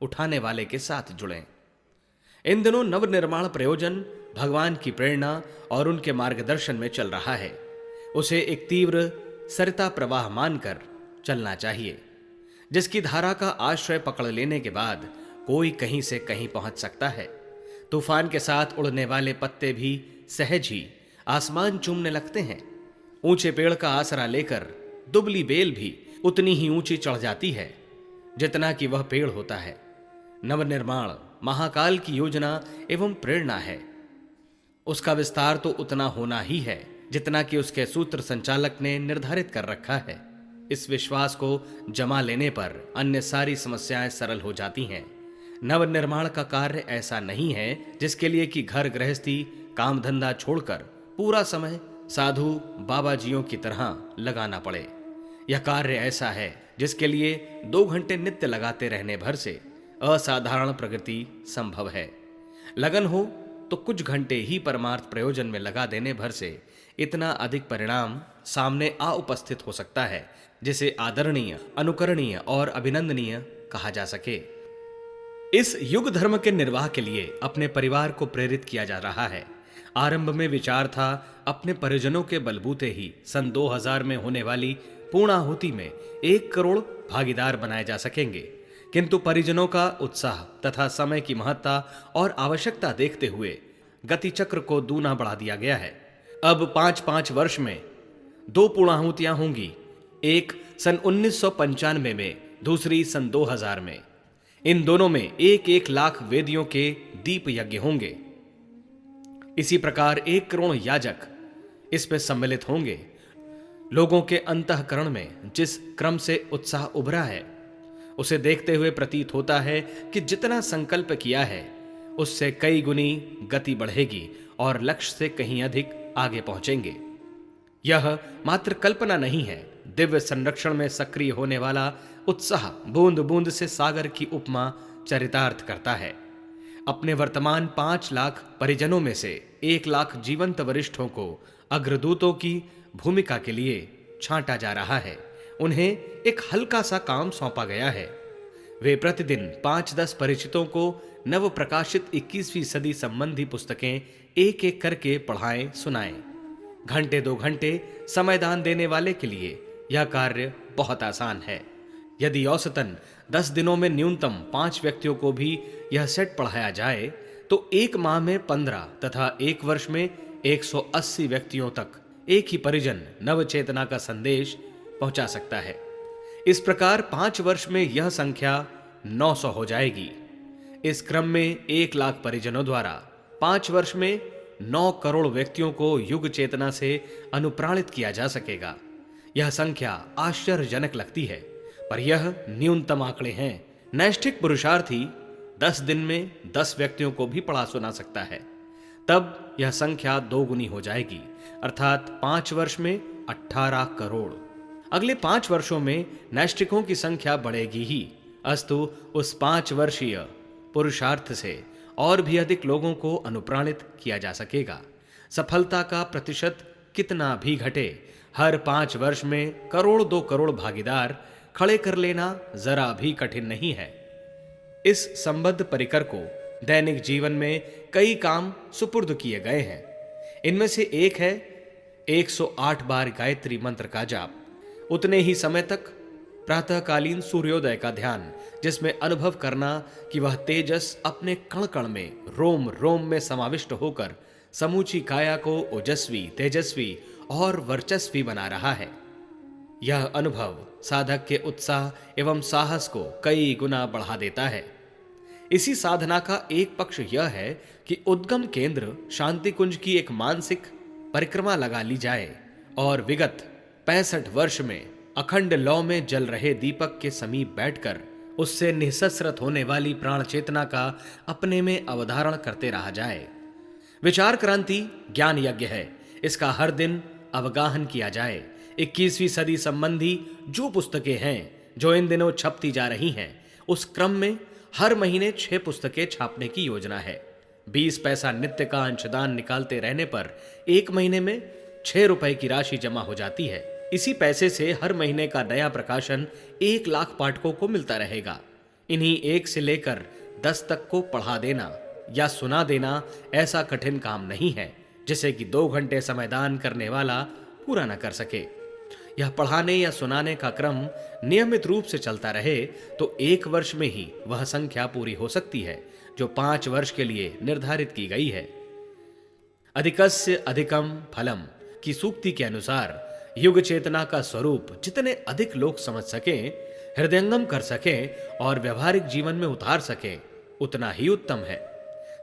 उठाने वाले के साथ जुड़ें। इन दिनों नवनिर्माण प्रयोजन भगवान की प्रेरणा और उनके मार्गदर्शन में चल रहा है। उसे एक तीव्र सरिता प्रवाह मानकर चलना चाहिए, जिसकी धारा का आश्रय पकड़ लेने के बाद कोई कहीं से कहीं पहुंच सकता है। तूफान के साथ उड़ने वाले पत्ते भी सहज ही आसमान चूमने लगते हैं। ऊंचे पेड़ का आसरा लेकर दुबली बेल भी उतनी ही ऊंची चढ़ जाती है जितना कि वह पेड़ होता है। नवनिर्माण महाकाल की योजना एवं प्रेरणा है। उसका विस्तार तो उतना होना ही है जितना कि उसके सूत्र संचालक ने निर्धारित कर रखा है। इस विश्वास को जमा लेने पर अन्य सारी समस्याएं सरल हो जाती हैं। नवनिर्माण का कार्य ऐसा नहीं है जिसके लिए कि घर गृहस्थी काम धंधा छोड़कर पूरा समय साधु बाबा जियों की तरह लगाना पड़े। यह कार्य ऐसा है जिसके लिए 2 घंटे नित्य लगाते रहने भर से असाधारण प्रगति संभव है। लगन हो तो कुछ घंटे ही परमार्थ प्रयोजन में लगा देने भर से इतना अधिक परिणाम सामने आ उपस्थित हो सकता है जिसे आदरणीय, अनुकरणीय और अभिनंदनीय कहा जा सके। इस युग धर्म के निर्वाह के लिए अपने परिवार को प्रेरित किया जा रहा है। आरंभ में विचार था अपने परिजनों के बलबूते ही सन 2000 में होने वाली पूर्णाहुति में 1 करोड़ भागीदार बनाए जा सकेंगे, किंतु परिजनों का उत्साह तथा समय की महत्ता और आवश्यकता देखते हुए गति चक्र को दूना बढ़ा दिया गया है। अब 5-5 वर्ष में 2 पूर्णाहुतियां होंगी, एक सन 1995 में, दूसरी सन 2000 में। इन दोनों में 1-1 लाख वेदियों के दीप यज्ञ होंगे। इसी प्रकार 1 करोड़ याजक इसमें सम्मिलित होंगे। लोगों के अंतःकरण में जिस क्रम से उत्साह उभरा है उसे देखते हुए प्रतीत होता है कि जितना संकल्प किया है उससे कई गुनी गति बढ़ेगी और लक्ष्य से कहीं अधिक आगे पहुंचेंगे। यह मात्र कल्पना नहीं है। दिव्य संरक्षण में सक्रिय होने वाला उत्साह बूंद बूंद से सागर की उपमा चरितार्थ करता है। अपने वर्तमान 5 लाख परिजनों में से 1 लाख जीवंत वरिष्ठों को अग्रदूतों की भूमिका के लिए छांटा जा रहा है। उन्हें एक हल्का सा काम सौंपा गया है। वे प्रतिदिन 5-10 परिचितों को नव प्रकाशित 21वीं सदी संबंधी पुस्तकें एक एक करके पढ़ाएं सुनाएं। घंटे 2 घंटे समयदान देने वाले के लिए यह कार्य बहुत आसान है। यदि औसतन 10 दिनों में न्यूनतम 5 व्यक्तियों को भी यह सेट पढ़ाया जाए तो 1 माह में 15 तथा 1 वर्ष में 180 व्यक्तियों तक एक ही परिजन नव चेतना का संदेश पहुंचा सकता है। इस प्रकार 5 वर्ष में यह संख्या 900 हो जाएगी। इस क्रम में 1 लाख परिजनों द्वारा 5 वर्ष में 9 करोड़ व्यक्तियों को युग चेतना से अनुप्राणित किया जा सकेगा। यह संख्या आश्चर्यजनक लगती है, पर यह न्यूनतम आंकड़े हैं। नैष्ठिक पुरुषार्थी 10 दिन में 10 व्यक्तियों को भी पढ़ा सुना सकता है। तब यह संख्या 2 गुनी हो जाएगी, अर्थात 5 वर्ष में 18 करोड़। अगले 5 वर्षों में नैष्ठिकों की संख्या बढ़ेगी ही, अस्तु उस 5 वर्षीय पुरुषार्थ से और भी अधिक लोगों को अनुप्राणित किया जा सकेगा। सफलता का प्रतिशत कितना भी घटे, हर 5 वर्ष में 1-2 करोड़ भागीदार खड़े कर लेना जरा भी कठिन नहीं है। इस संबद्ध परिकर को दैनिक जीवन में कई काम सुपुर्द किए गए हैं। इनमें से एक है 108 बार गायत्री मंत्र का जाप, उतने ही समय तक प्रातःकालीन सूर्योदय का ध्यान, जिसमें अनुभव करना कि वह तेजस अपने कण कण में, रोम रोम में समाविष्ट होकर समूची काया को ओजस्वी, तेजस्वी और वर्चस्वी बना रहा है। यह अनुभव साधक के उत्साह एवं साहस को कई गुना बढ़ा देता है। इसी साधना का एक पक्ष यह है कि उद्गम केंद्र शांति कुंज की एक मानसिक परिक्रमा लगा ली जाए और विगत 65 वर्ष में अखंड लौ में जल रहे दीपक के समीप बैठकर उससे निःसस्रत होने वाली प्राण चेतना का अपने में अवधारण करते रहा जाए। विचार क्रांति ज्ञान यज्ञ है, इसका हर दिन अवगाहन किया जाए। 21वीं सदी संबंधी जो पुस्तकें हैं जो इन दिनों छपती जा रही हैं, उस क्रम में हर महीने 6 पुस्तकें छापने की योजना है। 20 पैसा नित्य का अंशदान निकालते रहने पर 1 महीने में 6 रुपए की राशि जमा हो जाती है। इसी पैसे से हर महीने का नया प्रकाशन 1 लाख पाठकों को मिलता रहेगा। इन्हीं 1 से लेकर 10 तक को पढ़ा देना या सुना देना ऐसा कठिन काम नहीं है जिसे कि 2 घंटे समयदान करने वाला पूरा न कर सके। यह पढ़ाने या सुनाने का क्रम नियमित रूप से चलता रहे तो 1 वर्ष में ही वह संख्या पूरी हो सकती है जो 5 वर्ष के लिए निर्धारित की गई है। अधिकस्य अधिकम फलम की सूक्ति के अनुसार युग चेतना का स्वरूप जितने अधिक लोग समझ सकें, हृदयंगम कर सकें और व्यवहारिक जीवन में उतार सकें, उतना ही उत्तम है।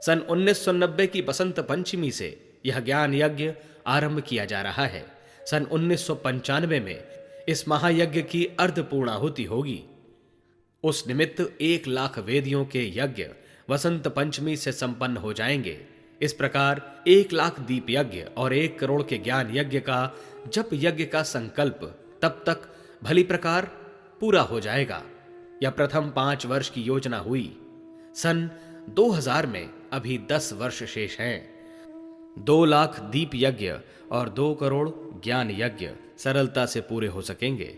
सन 1990 की बसंत पंचमी से यह ज्ञान यज्ञ आरंभ किया जा रहा है। सन 1995 में इस महायज्ञ की अर्धपूर्णाहुति होगी। उस निमित्त 1 लाख वेदियों के यज्ञ वसंत पंचमी से संपन्न हो जाएंगे। इस प्रकार 1 लाख दीप यज्ञ और 1 करोड़ के ज्ञान यज्ञ का जप यज्ञ का संकल्प तब तक भली प्रकार पूरा हो जाएगा। यह प्रथम 5 वर्ष की योजना हुई। सन 2000 में अभी 10 वर्ष शेष हैं। 2 लाख दीप यज्ञ और 2 करोड़ ज्ञान यज्ञ सरलता से पूरे हो सकेंगे।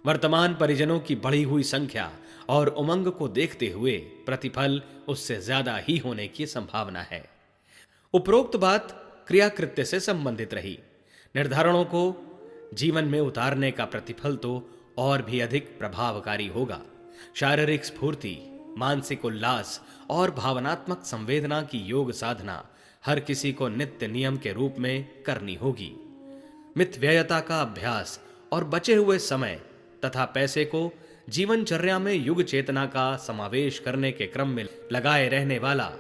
वर्तमान परिजनों की बढ़ी हुई संख्या और उमंग को देखते हुए प्रतिफल उससे ज्यादा ही होने की संभावना है। उपरोक्त बात क्रियाकृत्य से संबंधित रही। निर्धारणों को जीवन में उतारने का प्रतिफल तो और भी अधिक प्रभावकारी होगा। शारीरिक स्फूर्ति, मानसिक उल्लास और भावनात्मक संवेदना की योग साधना हर किसी को नित्य नियम के रूप में करनी होगी। मितव्ययता का अभ्यास और बचे हुए समय तथा पैसे को जीवनचर्या में युग चेतना का समावेश करने के क्रम में लगाए रहने वाला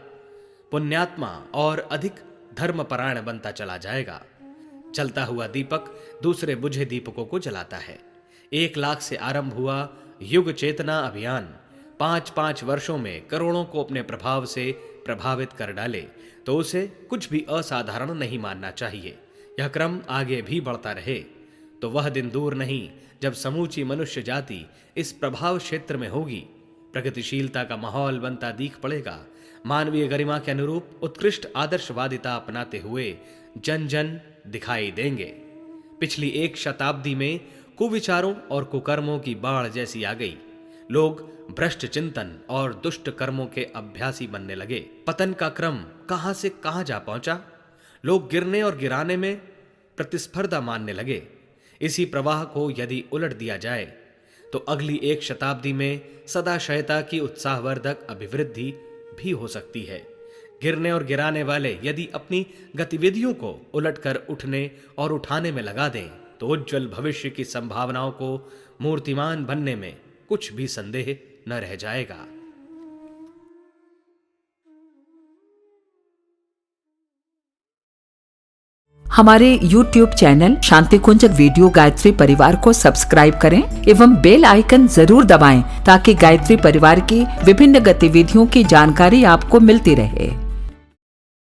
पुण्यात्मा और अधिक धर्मपरायण बनता चला जाएगा। चलता हुआ दीपक दूसरे बुझे दीपकों को जलाता है। 1 लाख से आरंभ हुआ युग चेतना अभियान 5-5 वर्षों में करोड़ों को अपने प्रभाव से प्रभावित कर डाले तो उसे कुछ भी असाधारण नहीं मानना चाहिए। यह क्रम आगे भी बढ़ता रहे तो वह दिन दूर नहीं जब समूची मनुष्य जाति इस प्रभाव क्षेत्र में होगी। प्रगतिशीलता का माहौल बनता दिख पड़ेगा। मानवीय गरिमा के अनुरूप उत्कृष्ट आदर्शवादिता अपनाते हुए जन जन दिखाई देंगे। पिछली 1 शताब्दी में कुविचारों और कुकर्मों की बाढ़ जैसी आ गई। लोग भ्रष्ट चिंतन और दुष्ट कर्मों के अभ्यासी बनने लगे। पतन का क्रम कहां से कहां जा पहुंचा। लोग गिरने और गिराने में प्रतिस्पर्धा मानने लगे। इसी प्रवाह को यदि उलट दिया जाए तो अगली 1 शताब्दी में सदाशयता की उत्साहवर्धक अभिवृद्धि भी हो सकती है। गिरने और गिराने वाले यदि अपनी गतिविधियों को उलटकर उठने और उठाने में लगा दें तो उज्जवल भविष्य की संभावनाओं को मूर्तिमान बनने में कुछ भी संदेह न रह जाएगा। हमारे YouTube चैनल शांति कुंज वीडियो गायत्री परिवार को सब्सक्राइब करें एवं बेल आइकन जरूर दबाएं ताकि गायत्री परिवार की विभिन्न गतिविधियों की जानकारी आपको मिलती रहे।